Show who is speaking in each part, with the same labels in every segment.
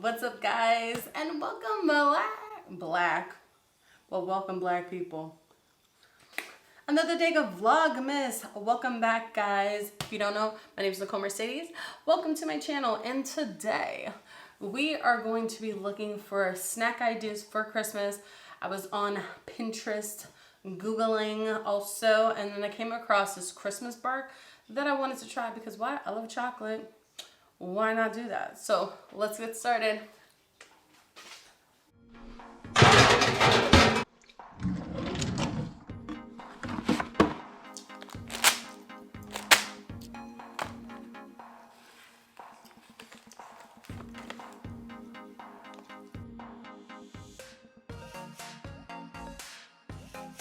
Speaker 1: What's up, guys, and welcome welcome black people. Another day of Vlogmas. Welcome back, guys. If you don't know, my name is Nicole Mercedes. Welcome to my channel, and today we are going to be looking for snack ideas for Christmas. I was on Pinterest Googling also, and then I came across this Christmas bar that I wanted to try because why? I love chocolate. Why not do that? So let's get started.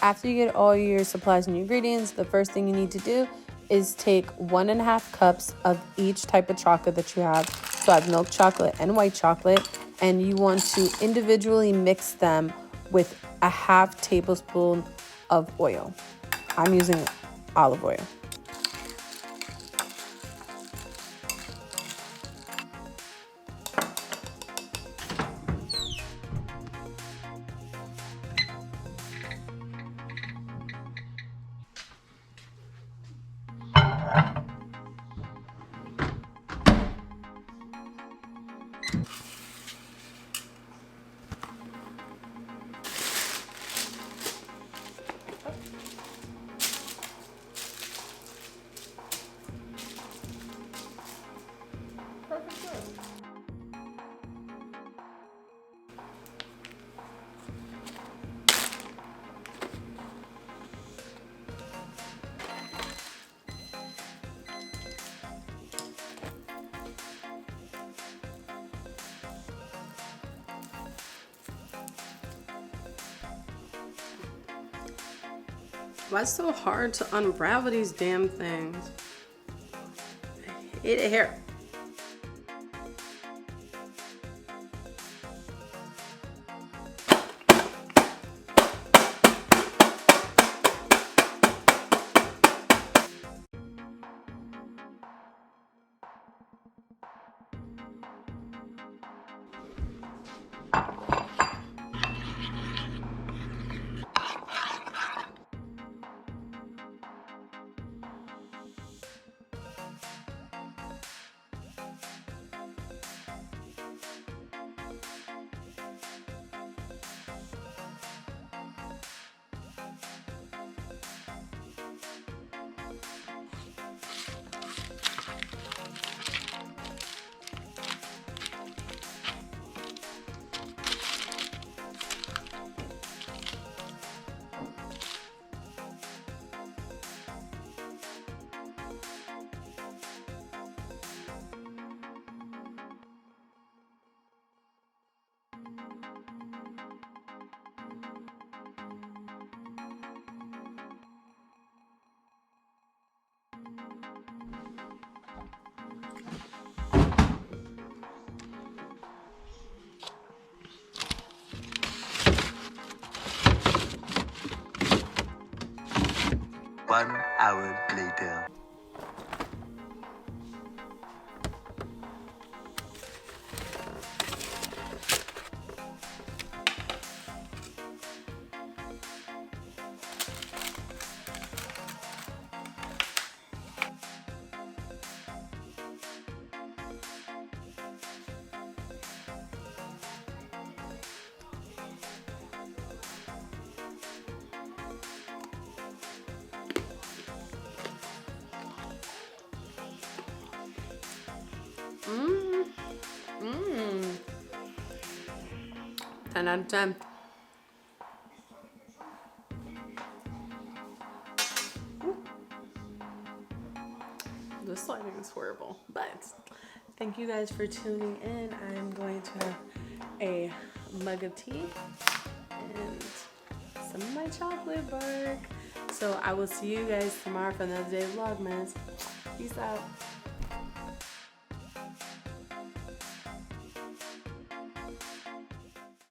Speaker 1: After you get all your supplies and ingredients, the first thing you need to do is take 1.5 cups of each type of chocolate that you have. So I have milk chocolate and white chocolate, and you want to individually mix them with a 1/2 tablespoon of oil. I'm using olive oil. Why is it so hard to unravel these damn things? I hate it here.
Speaker 2: One hour later.
Speaker 1: Mmm. 10 out of 10. This lighting is horrible, but thank you guys for tuning in. I'm going to have a mug of tea and some of my chocolate bark. So I will see you guys tomorrow for another day of Vlogmas. Peace out.